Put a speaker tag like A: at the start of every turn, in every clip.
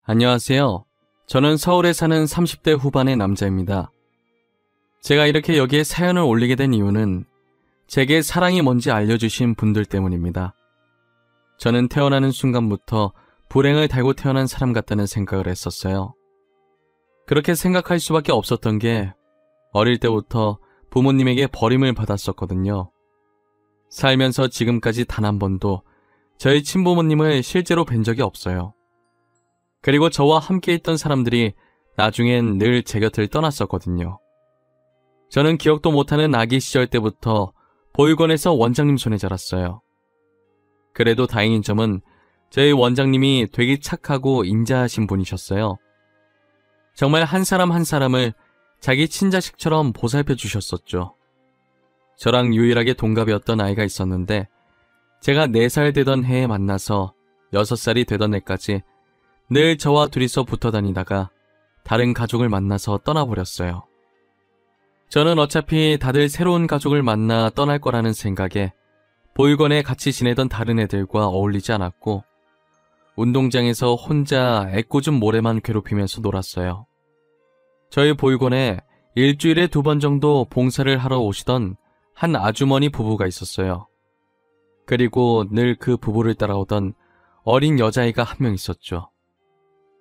A: 안녕하세요. 저는 서울에 사는 30대 후반의 남자입니다. 제가 이렇게 여기에 사연을 올리게 된 이유는 제게 사랑이 뭔지 알려주신 분들 때문입니다. 저는 태어나는 순간부터 불행을 달고 태어난 사람 같다는 생각을 했었어요. 그렇게 생각할 수밖에 없었던 게 어릴 때부터 부모님에게 버림을 받았었거든요. 살면서 지금까지 단 한 번도 저희 친부모님을 실제로 뵌 적이 없어요. 그리고 저와 함께 있던 사람들이 나중엔 늘 제 곁을 떠났었거든요. 저는 기억도 못하는 아기 시절 때부터 보육원에서 원장님 손에 자랐어요. 그래도 다행인 점은 저희 원장님이 되게 착하고 인자하신 분이셨어요. 정말 한 사람 한 사람을 자기 친자식처럼 보살펴 주셨었죠. 저랑 유일하게 동갑이었던 아이가 있었는데 제가 4살 되던 해에 만나서 6살이 되던 해까지 늘 저와 둘이서 붙어 다니다가 다른 가족을 만나서 떠나버렸어요. 저는 어차피 다들 새로운 가족을 만나 떠날 거라는 생각에 보육원에 같이 지내던 다른 애들과 어울리지 않았고 운동장에서 혼자 애꿎은 모래만 괴롭히면서 놀았어요. 저희 보육원에 일주일에 2번 정도 봉사를 하러 오시던 한 아주머니 부부가 있었어요. 그리고 늘 그 부부를 따라오던 어린 여자아이가 한 명 있었죠.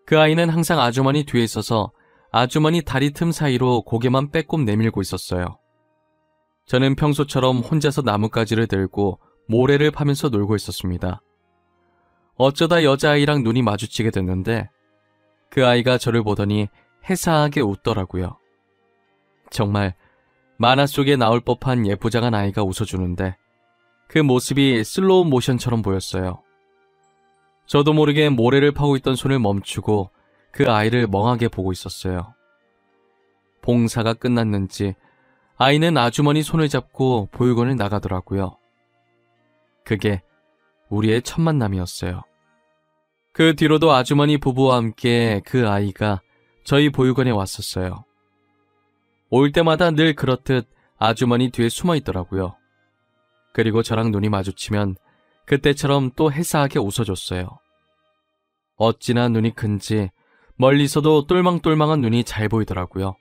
A: 그 아이는 항상 아주머니 뒤에 있어서 아주머니 다리 틈 사이로 고개만 빼꼼 내밀고 있었어요. 저는 평소처럼 혼자서 나뭇가지를 들고 모래를 파면서 놀고 있었습니다. 어쩌다 여자아이랑 눈이 마주치게 됐는데 그 아이가 저를 보더니 해사하게 웃더라고요. 정말 만화 속에 나올 법한 예쁘장한 아이가 웃어주는데 그 모습이 슬로우 모션처럼 보였어요. 저도 모르게 모래를 파고 있던 손을 멈추고 그 아이를 멍하게 보고 있었어요. 봉사가 끝났는지 아이는 아주머니 손을 잡고 보육원을 나가더라고요. 그게 우리의 첫 만남이었어요. 그 뒤로도 아주머니 부부와 함께 그 아이가 저희 보육원에 왔었어요. 올 때마다 늘 그렇듯 아주머니 뒤에 숨어 있더라고요. 그리고 저랑 눈이 마주치면 그때처럼 또 해사하게 웃어줬어요. 어찌나 눈이 큰지 멀리서도 똘망똘망한 눈이 잘 보이더라고요.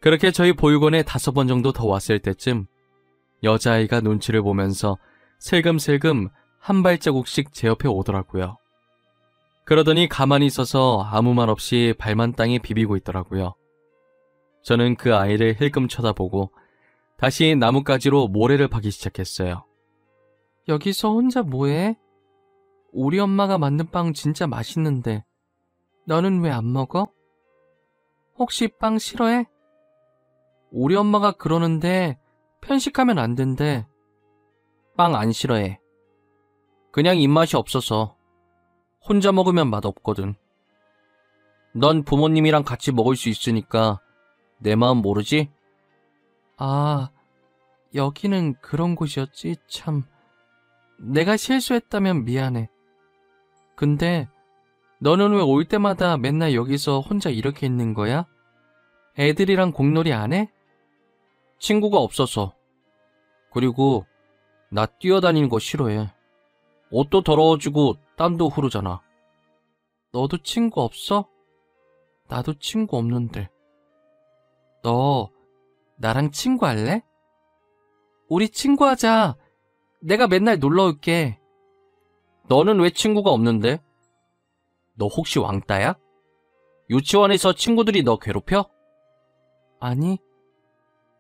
A: 그렇게 저희 보육원에 5번 정도 더 왔을 때쯤 여자아이가 눈치를 보면서 슬금슬금 한 발자국씩 제 옆에 오더라고요. 그러더니 가만히 있어서 아무 말 없이 발만 땅에 비비고 있더라고요. 저는 그 아이를 힐끔 쳐다보고 다시 나뭇가지로 모래를 파기 시작했어요. 여기서 혼자 뭐해? 우리 엄마가 만든 빵 진짜 맛있는데 너는 왜 안 먹어? 혹시 빵 싫어해? 우리 엄마가 그러는데 편식하면 안 된대. 빵 안 싫어해. 그냥 입맛이 없어서. 혼자 먹으면 맛없거든. 넌 부모님이랑 같이 먹을 수 있으니까 내 마음 모르지? 아, 여기는 그런 곳이었지. 참. 내가 실수했다면 미안해. 근데 너는 왜 올 때마다 맨날 여기서 혼자 이렇게 있는 거야? 애들이랑 공놀이 안 해? 친구가 없어서. 그리고 나 뛰어다니는 거 싫어해. 옷도 더러워지고 땀도 흐르잖아. 너도 친구 없어? 나도 친구 없는데. 너 나랑 친구 할래? 우리 친구하자. 내가 맨날 놀러 올게. 너는 왜 친구가 없는데? 너 혹시 왕따야? 유치원에서 친구들이 너 괴롭혀? 아니,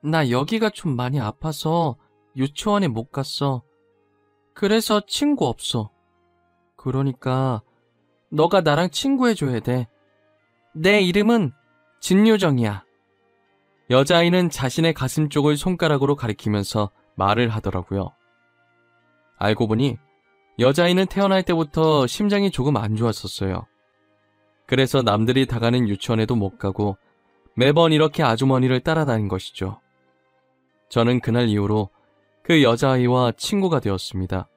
A: 나 여기가 좀 많이 아파서 유치원에 못 갔어. 그래서 친구 없어. 그러니까 너가 나랑 친구해줘야 돼. 내 이름은 진유정이야. 여자아이는 자신의 가슴 쪽을 손가락으로 가리키면서 말을 하더라고요. 알고 보니 여자아이는 태어날 때부터 심장이 조금 안 좋았었어요. 그래서 남들이 다 가는 유치원에도 못 가고 매번 이렇게 아주머니를 따라다닌 것이죠. 저는 그날 이후로 그 여자아이와 친구가 되었습니다.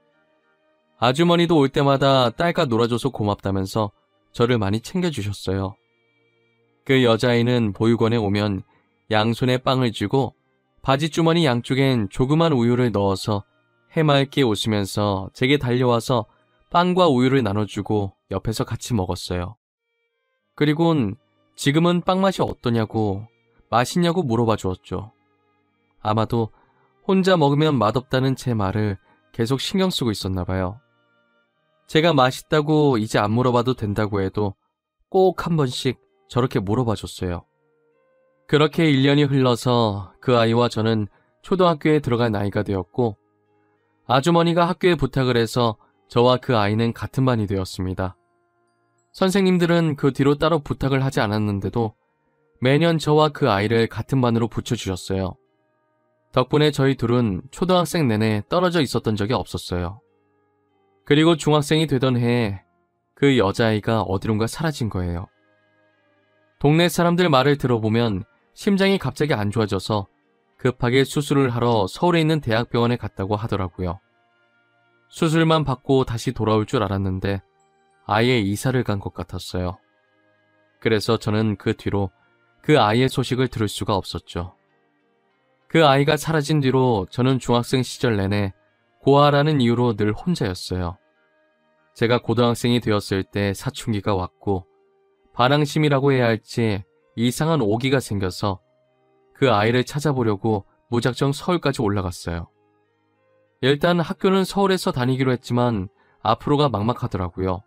A: 아주머니도 올 때마다 딸과 놀아줘서 고맙다면서 저를 많이 챙겨주셨어요. 그 여자아이는 보육원에 오면 양손에 빵을 쥐고 바지주머니 양쪽엔 조그만 우유를 넣어서 해맑게 웃으면서 제게 달려와서 빵과 우유를 나눠주고 옆에서 같이 먹었어요. 그리곤 지금은 빵 맛이 어떠냐고, 맛있냐고 물어봐 주었죠. 아마도 혼자 먹으면 맛없다는 제 말을 계속 신경 쓰고 있었나 봐요. 제가 맛있다고 이제 안 물어봐도 된다고 해도 꼭 한 번씩 저렇게 물어봐 줬어요. 그렇게 1년이 흘러서 그 아이와 저는 초등학교에 들어갈 나이가 되었고, 아주머니가 학교에 부탁을 해서 저와 그 아이는 같은 반이 되었습니다. 선생님들은 그 뒤로 따로 부탁을 하지 않았는데도 매년 저와 그 아이를 같은 반으로 붙여주셨어요. 덕분에 저희 둘은 초등학생 내내 떨어져 있었던 적이 없었어요. 그리고 중학생이 되던 해에 그 여자아이가 어디론가 사라진 거예요. 동네 사람들 말을 들어보면 심장이 갑자기 안 좋아져서 급하게 수술을 하러 서울에 있는 대학병원에 갔다고 하더라고요. 수술만 받고 다시 돌아올 줄 알았는데 아예 이사를 간 것 같았어요. 그래서 저는 그 뒤로 그 아이의 소식을 들을 수가 없었죠. 그 아이가 사라진 뒤로 저는 중학생 시절 내내 고아라는 이유로 늘 혼자였어요. 제가 고등학생이 되었을 때 사춘기가 왔고 반항심이라고 해야 할지 이상한 오기가 생겨서 그 아이를 찾아보려고 무작정 서울까지 올라갔어요. 일단 학교는 서울에서 다니기로 했지만 앞으로가 막막하더라고요.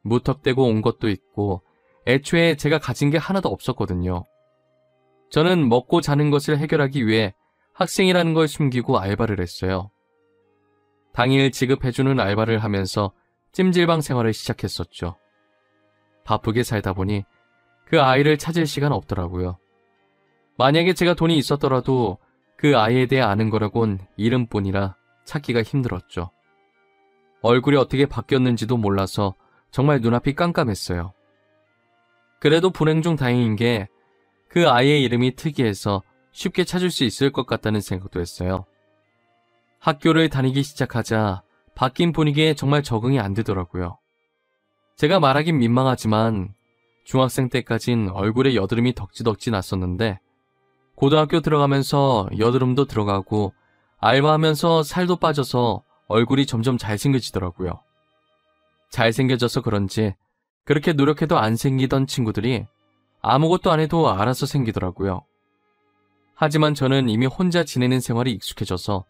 A: 무턱대고 온 것도 있고 애초에 제가 가진 게 하나도 없었거든요. 저는 먹고 자는 것을 해결하기 위해 학생이라는 걸 숨기고 알바를 했어요. 당일 지급해주는 알바를 하면서 찜질방 생활을 시작했었죠. 바쁘게 살다 보니 그 아이를 찾을 시간 없더라고요. 만약에 제가 돈이 있었더라도 그 아이에 대해 아는 거라곤 이름뿐이라 찾기가 힘들었죠. 얼굴이 어떻게 바뀌었는지도 몰라서 정말 눈앞이 깜깜했어요. 그래도 불행 중 다행인 게 그 아이의 이름이 특이해서 쉽게 찾을 수 있을 것 같다는 생각도 했어요. 학교를 다니기 시작하자 바뀐 분위기에 정말 적응이 안 되더라고요. 제가 말하긴 민망하지만 중학생 때까진 얼굴에 여드름이 덕지덕지 났었는데 고등학교 들어가면서 여드름도 들어가고 알바하면서 살도 빠져서 얼굴이 점점 잘생겨지더라고요. 잘생겨져서 그런지 그렇게 노력해도 안 생기던 친구들이 아무것도 안 해도 알아서 생기더라고요. 하지만 저는 이미 혼자 지내는 생활이 익숙해져서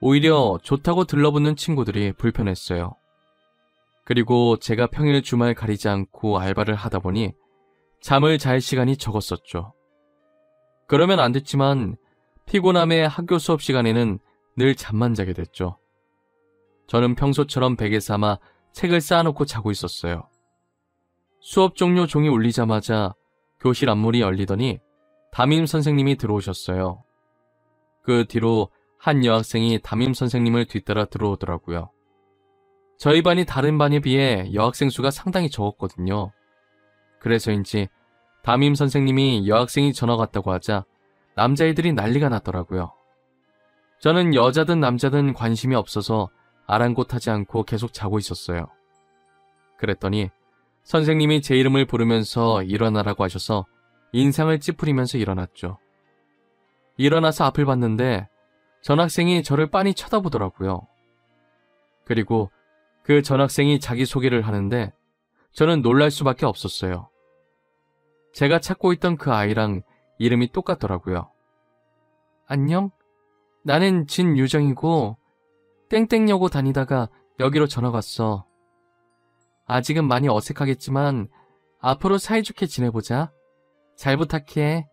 A: 오히려 좋다고 들러붙는 친구들이 불편했어요. 그리고 제가 평일 주말 가리지 않고 알바를 하다 보니 잠을 잘 시간이 적었었죠. 그러면 안 됐지만 피곤함에 학교 수업 시간에는 늘 잠만 자게 됐죠. 저는 평소처럼 베개 삼아 책을 쌓아놓고 자고 있었어요. 수업 종료 종이 울리자마자 교실 앞문이 열리더니 담임 선생님이 들어오셨어요. 그 뒤로 한 여학생이 담임 선생님을 뒤따라 들어오더라고요. 저희 반이 다른 반에 비해 여학생 수가 상당히 적었거든요. 그래서인지 담임 선생님이 여학생이 전학 왔다고 하자 남자애들이 난리가 났더라고요. 저는 여자든 남자든 관심이 없어서 아랑곳하지 않고 계속 자고 있었어요. 그랬더니 선생님이 제 이름을 부르면서 일어나라고 하셔서 인상을 찌푸리면서 일어났죠. 일어나서 앞을 봤는데 전학생이 저를 빤히 쳐다보더라고요. 그리고 그 전학생이 자기소개를 하는데 저는 놀랄 수밖에 없었어요. 제가 찾고 있던 그 아이랑 이름이 똑같더라고요. 안녕? 나는 진유정이고 땡땡여고 다니다가 여기로 전학 왔어. 아직은 많이 어색하겠지만 앞으로 사이좋게 지내보자. 잘 부탁해.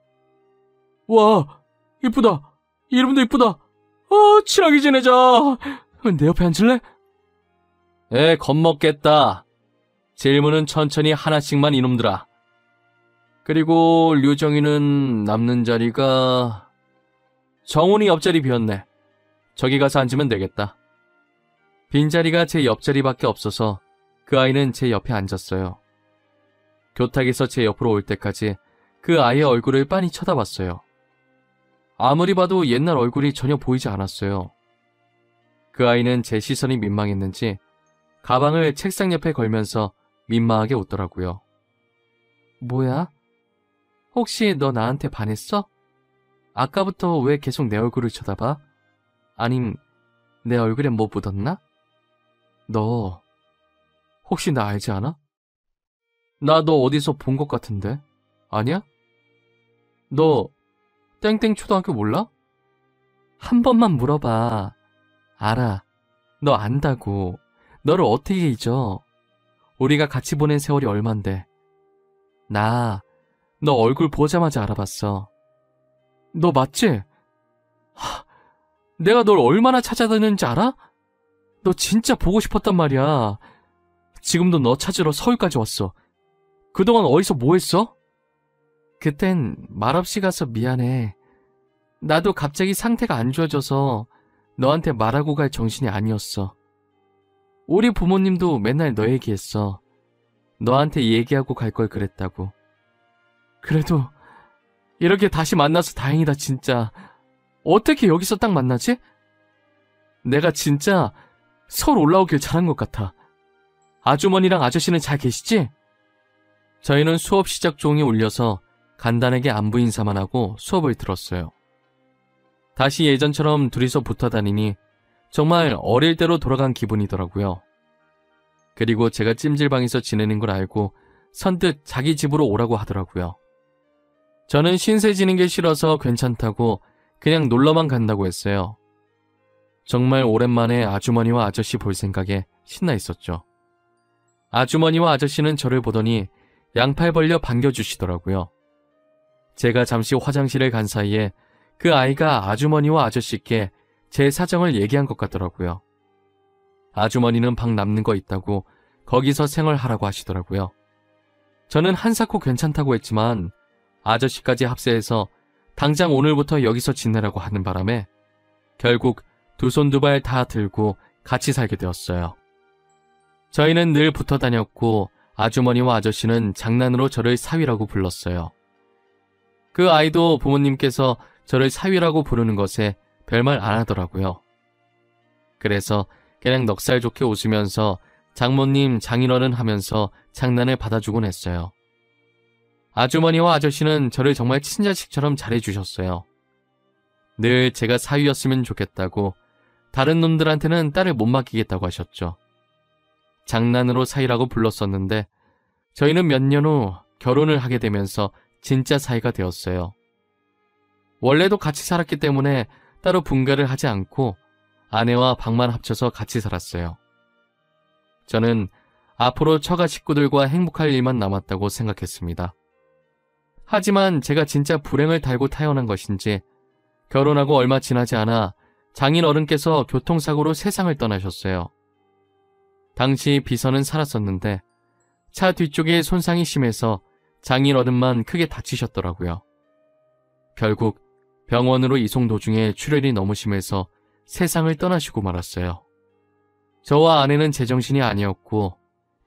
A: 와, 이쁘다. 이름도 이쁘다. 친하게 지내자. 내 옆에 앉을래? 겁먹겠다. 질문은 천천히 하나씩만 이놈들아. 그리고 류정이는 남는 자리가... 정훈이 옆자리 비었네. 저기 가서 앉으면 되겠다. 빈자리가 제 옆자리밖에 없어서 그 아이는 제 옆에 앉았어요. 교탁에서 제 옆으로 올 때까지 그 아이의 얼굴을 빤히 쳐다봤어요. 아무리 봐도 옛날 얼굴이 전혀 보이지 않았어요. 그 아이는 제 시선이 민망했는지 가방을 책상 옆에 걸면서 민망하게 웃더라고요. 뭐야? 혹시 너 나한테 반했어? 아까부터 왜 계속 내 얼굴을 쳐다봐? 아님 내 얼굴에 뭐 묻었나? 너 혹시 나 알지 않아? 나 너 어디서 본 것 같은데? 아니야? 너 땡땡 초등학교 몰라? 한 번만 물어봐. 알아. 너 안다고. 너를 어떻게 잊어? 우리가 같이 보낸 세월이 얼만데. 나 너 얼굴 보자마자 알아봤어. 너 맞지? 내가 널 얼마나 찾아다녔는지 알아? 너 진짜 보고 싶었단 말이야. 지금도 너 찾으러 서울까지 왔어. 그동안 어디서 뭐 했어? 그땐 말없이 가서 미안해. 나도 갑자기 상태가 안 좋아져서 너한테 말하고 갈 정신이 아니었어. 우리 부모님도 맨날 너 얘기했어. 너한테 얘기하고 갈 걸 그랬다고. 그래도 이렇게 다시 만나서 다행이다 진짜. 어떻게 여기서 딱 만나지? 내가 진짜 서울 올라오길 잘한 것 같아. 아주머니랑 아저씨는 잘 계시지? 저희는 수업 시작 종이 울려서 간단하게 안부 인사만 하고 수업을 들었어요. 다시 예전처럼 둘이서 붙어 다니니 정말 어릴 때로 돌아간 기분이더라고요. 그리고 제가 찜질방에서 지내는 걸 알고 선뜻 자기 집으로 오라고 하더라고요. 저는 신세 지는 게 싫어서 괜찮다고 그냥 놀러만 간다고 했어요. 정말 오랜만에 아주머니와 아저씨 볼 생각에 신나 있었죠. 아주머니와 아저씨는 저를 보더니 양팔 벌려 반겨주시더라고요. 제가 잠시 화장실을 간 사이에 그 아이가 아주머니와 아저씨께 제 사정을 얘기한 것 같더라고요. 아주머니는 방 남는 거 있다고 거기서 생활하라고 하시더라고요. 저는 한사코 괜찮다고 했지만 아저씨까지 합세해서 당장 오늘부터 여기서 지내라고 하는 바람에 결국 두 손 두 발 다 들고 같이 살게 되었어요. 저희는 늘 붙어 다녔고 아주머니와 아저씨는 장난으로 저를 사위라고 불렀어요. 그 아이도 부모님께서 저를 사위라고 부르는 것에 별말 안 하더라고요. 그래서 그냥 넉살 좋게 웃으면서 장모님, 장인어른 하면서 장난을 받아주곤 했어요. 아주머니와 아저씨는 저를 정말 친자식처럼 잘해주셨어요. 늘 제가 사위였으면 좋겠다고, 다른 놈들한테는 딸을 못 맡기겠다고 하셨죠. 장난으로 사위라고 불렀었는데 저희는 몇 년 후 결혼을 하게 되면서 진짜 사이가 되었어요. 원래도 같이 살았기 때문에 따로 분가를 하지 않고 아내와 방만 합쳐서 같이 살았어요. 저는 앞으로 처가 식구들과 행복할 일만 남았다고 생각했습니다. 하지만 제가 진짜 불행을 달고 태어난 것인지 결혼하고 얼마 지나지 않아 장인 어른께서 교통사고로 세상을 떠나셨어요. 당시 비서는 살았었는데 차 뒤쪽에 손상이 심해서 장인 어른만 크게 다치셨더라고요. 결국 병원으로 이송 도중에 출혈이 너무 심해서 세상을 떠나시고 말았어요. 저와 아내는 제정신이 아니었고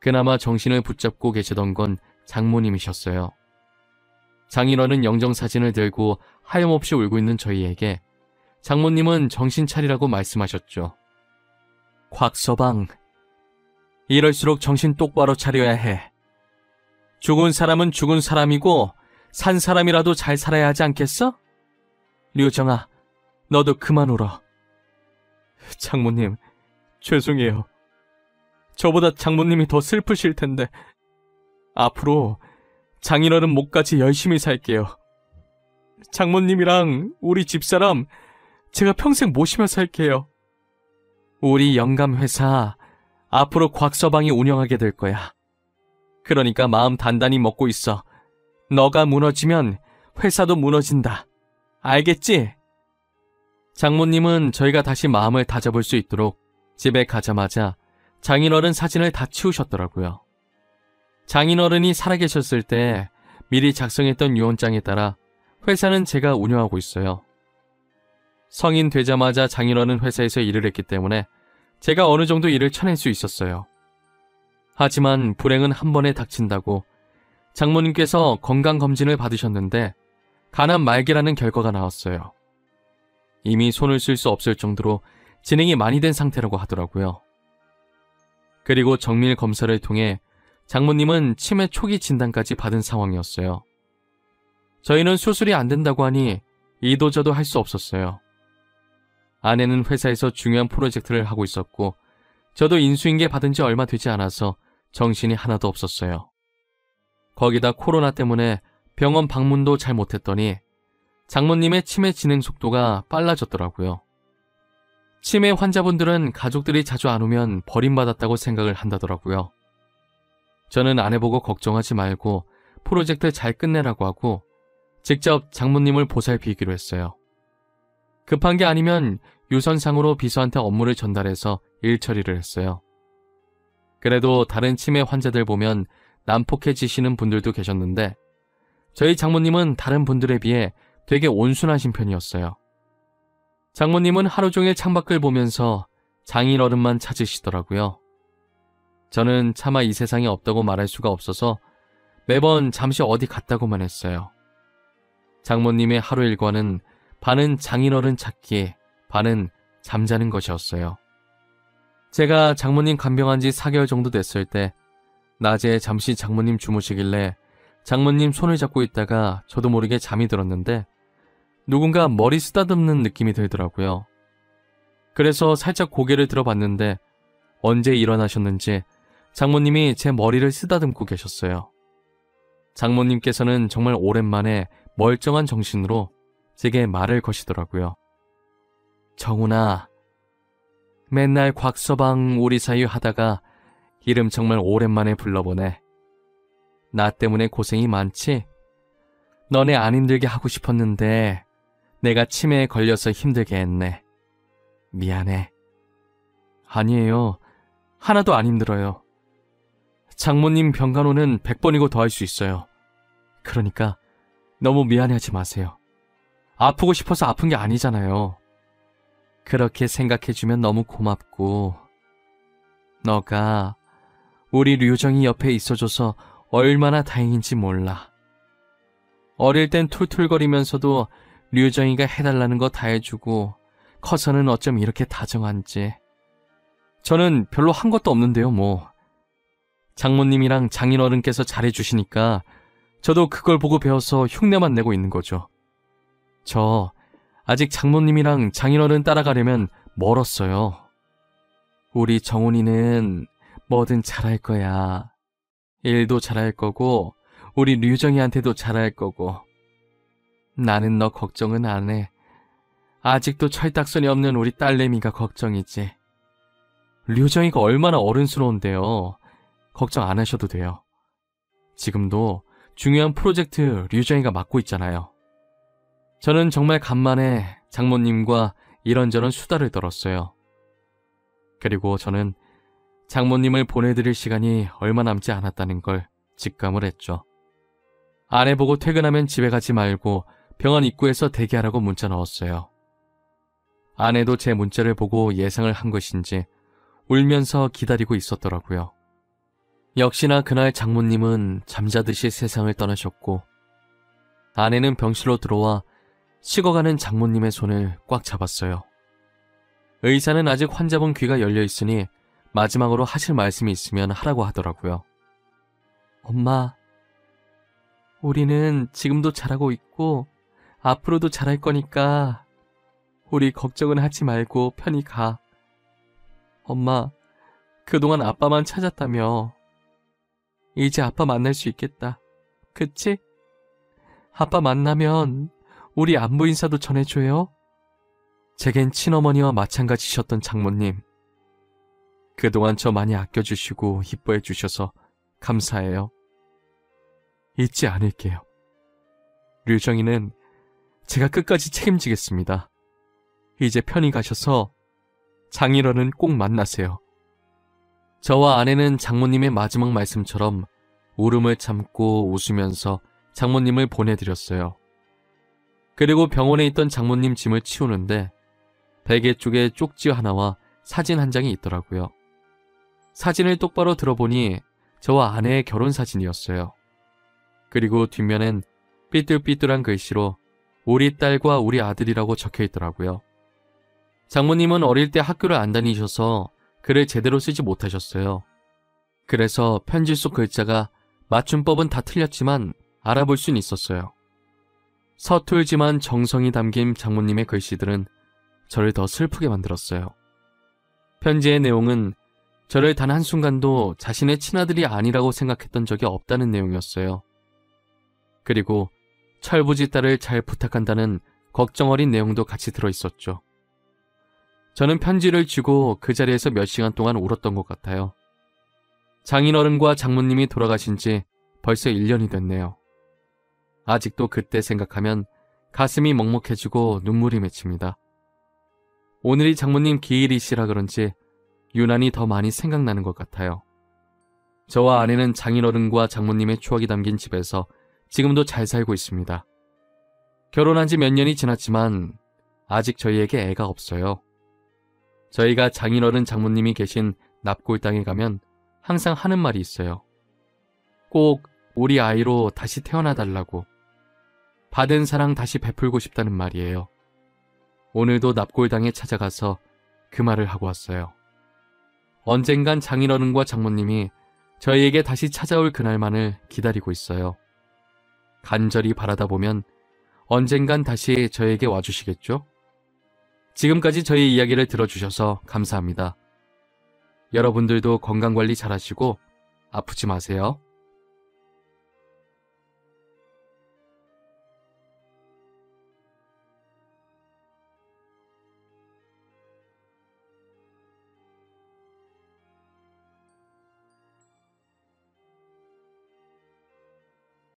A: 그나마 정신을 붙잡고 계시던 건 장모님이셨어요. 장인어른 영정사진을 들고 하염없이 울고 있는 저희에게 장모님은 정신 차리라고 말씀하셨죠. 곽서방, 이럴수록 정신 똑바로 차려야 해. 죽은 사람은 죽은 사람이고 산 사람이라도 잘 살아야 하지 않겠어? 류정아, 너도 그만 울어. 장모님, 죄송해요. 저보다 장모님이 더 슬프실 텐데 앞으로 장인어른 목까지 열심히 살게요. 장모님이랑 우리 집사람 제가 평생 모시며 살게요. 우리 영감회사 앞으로 곽서방이 운영하게 될 거야. 그러니까 마음 단단히 먹고 있어. 너가 무너지면 회사도 무너진다. 알겠지? 장모님은 저희가 다시 마음을 다잡을 수 있도록 집에 가자마자 장인어른 사진을 다 치우셨더라고요. 장인어른이 살아계셨을 때 미리 작성했던 유언장에 따라 회사는 제가 운영하고 있어요. 성인 되자마자 장인어른 회사에서 일을 했기 때문에 제가 어느 정도 일을 쳐낼 수 있었어요. 하지만 불행은 한 번에 닥친다고 장모님께서 건강검진을 받으셨는데 간암 말기라는 결과가 나왔어요. 이미 손을 쓸 수 없을 정도로 진행이 많이 된 상태라고 하더라고요. 그리고 정밀 검사를 통해 장모님은 치매 초기 진단까지 받은 상황이었어요. 저희는 수술이 안 된다고 하니 이도저도 할 수 없었어요. 아내는 회사에서 중요한 프로젝트를 하고 있었고 저도 인수인계 받은 지 얼마 되지 않아서 정신이 하나도 없었어요. 거기다 코로나 때문에 병원 방문도 잘 못했더니 장모님의 치매 진행 속도가 빨라졌더라고요. 치매 환자분들은 가족들이 자주 안 오면 버림받았다고 생각을 한다더라고요. 저는 아내 보고 걱정하지 말고 프로젝트 잘 끝내라고 하고 직접 장모님을 보살피기로 했어요. 급한 게 아니면 유선상으로 비서한테 업무를 전달해서 일 처리를 했어요. 그래도 다른 치매 환자들 보면 난폭해지시는 분들도 계셨는데 저희 장모님은 다른 분들에 비해 되게 온순하신 편이었어요. 장모님은 하루 종일 창밖을 보면서 장인어른만 찾으시더라고요. 저는 차마 이 세상에 없다고 말할 수가 없어서 매번 잠시 어디 갔다고만 했어요. 장모님의 하루 일과는 반은 장인어른 찾기, 반은 잠자는 것이었어요. 제가 장모님 간병한 지 4개월 정도 됐을 때 낮에 잠시 장모님 주무시길래 장모님 손을 잡고 있다가 저도 모르게 잠이 들었는데 누군가 머리 쓰다듬는 느낌이 들더라고요. 그래서 살짝 고개를 들어봤는데 언제 일어나셨는지 장모님이 제 머리를 쓰다듬고 계셨어요. 장모님께서는 정말 오랜만에 멀쩡한 정신으로 제게 말을 거시더라고요. 정훈아, 맨날 곽서방 우리 사이 하다가 이름 정말 오랜만에 불러보네. 나 때문에 고생이 많지? 너네 안 힘들게 하고 싶었는데 내가 치매에 걸려서 힘들게 했네. 미안해. 아니에요. 하나도 안 힘들어요. 장모님 병간호는 100번이고 더 할 수 있어요. 그러니까 너무 미안해하지 마세요. 아프고 싶어서 아픈 게 아니잖아요. 그렇게 생각해주면 너무 고맙고 너가 우리 류정이 옆에 있어줘서 얼마나 다행인지 몰라. 어릴 땐 툴툴거리면서도 류정이가 해달라는 거 다 해주고 커서는 어쩜 이렇게 다정한지. 저는 별로 한 것도 없는데요, 뭐. 장모님이랑 장인어른께서 잘해주시니까 저도 그걸 보고 배워서 흉내만 내고 있는 거죠. 저 아직 장모님이랑 장인어른 따라가려면 멀었어요. 우리 정훈이는 뭐든 잘할 거야. 일도 잘할 거고 우리 류정이한테도 잘할 거고. 나는 너 걱정은 안 해. 아직도 철딱선이 없는 우리 딸내미가 걱정이지. 류정이가 얼마나 어른스러운데요. 걱정 안 하셔도 돼요. 지금도 중요한 프로젝트 류정이가 맡고 있잖아요. 저는 정말 간만에 장모님과 이런저런 수다를 떨었어요. 그리고 저는 장모님을 보내드릴 시간이 얼마 남지 않았다는 걸 직감을 했죠. 아내 보고 퇴근하면 집에 가지 말고 병원 입구에서 대기하라고 문자 넣었어요. 아내도 제 문자를 보고 예상을 한 것인지 울면서 기다리고 있었더라고요. 역시나 그날 장모님은 잠자듯이 세상을 떠나셨고 아내는 병실로 들어와 식어가는 장모님의 손을 꽉 잡았어요. 의사는 아직 환자분 귀가 열려 있으니 마지막으로 하실 말씀이 있으면 하라고 하더라고요. 엄마, 우리는 지금도 잘하고 있고 앞으로도 잘할 거니까 우리 걱정은 하지 말고 편히 가. 엄마, 그동안 아빠만 찾았다며. 이제 아빠 만날 수 있겠다. 그치? 아빠 만나면 우리 안부 인사도 전해줘요. 제겐 친어머니와 마찬가지셨던 장모님. 그동안 저 많이 아껴주시고 이뻐해 주셔서 감사해요. 잊지 않을게요. 류정이는 제가 끝까지 책임지겠습니다. 이제 편히 가셔서 장인어른 꼭 만나세요. 저와 아내는 장모님의 마지막 말씀처럼 울음을 참고 웃으면서 장모님을 보내드렸어요. 그리고 병원에 있던 장모님 짐을 치우는데 베개 쪽에 쪽지 하나와 사진 한 장이 있더라고요. 사진을 똑바로 들어보니 저와 아내의 결혼 사진이었어요. 그리고 뒷면엔 삐뚤삐뚤한 글씨로 우리 딸과 우리 아들이라고 적혀 있더라고요. 장모님은 어릴 때 학교를 안 다니셔서 글을 제대로 쓰지 못하셨어요. 그래서 편지 속 글자가 맞춤법은 다 틀렸지만 알아볼 순 있었어요. 서툴지만 정성이 담긴 장모님의 글씨들은 저를 더 슬프게 만들었어요. 편지의 내용은 저를 단 한순간도 자신의 친아들이 아니라고 생각했던 적이 없다는 내용이었어요. 그리고 철부지 딸을 잘 부탁한다는 걱정 어린 내용도 같이 들어있었죠. 저는 편지를 쥐고 그 자리에서 몇 시간 동안 울었던 것 같아요. 장인어른과 장모님이 돌아가신 지 벌써 1년이 됐네요. 아직도 그때 생각하면 가슴이 먹먹해지고 눈물이 맺힙니다. 오늘이 장모님 기일이시라 그런지 유난히 더 많이 생각나는 것 같아요. 저와 아내는 장인어른과 장모님의 추억이 담긴 집에서 지금도 잘 살고 있습니다. 결혼한 지 몇 년이 지났지만 아직 저희에게 애가 없어요. 저희가 장인어른 장모님이 계신 납골 땅에 가면 항상 하는 말이 있어요. 꼭 우리 아이로 다시 태어나달라고. 받은 사랑 다시 베풀고 싶다는 말이에요. 오늘도 납골당에 찾아가서 그 말을 하고 왔어요. 언젠간 장인어른과 장모님이 저희에게 다시 찾아올 그날만을 기다리고 있어요. 간절히 바라다 보면 언젠간 다시 저에게 와주시겠죠? 지금까지 저희 이야기를 들어주셔서 감사합니다. 여러분들도 건강관리 잘하시고 아프지 마세요.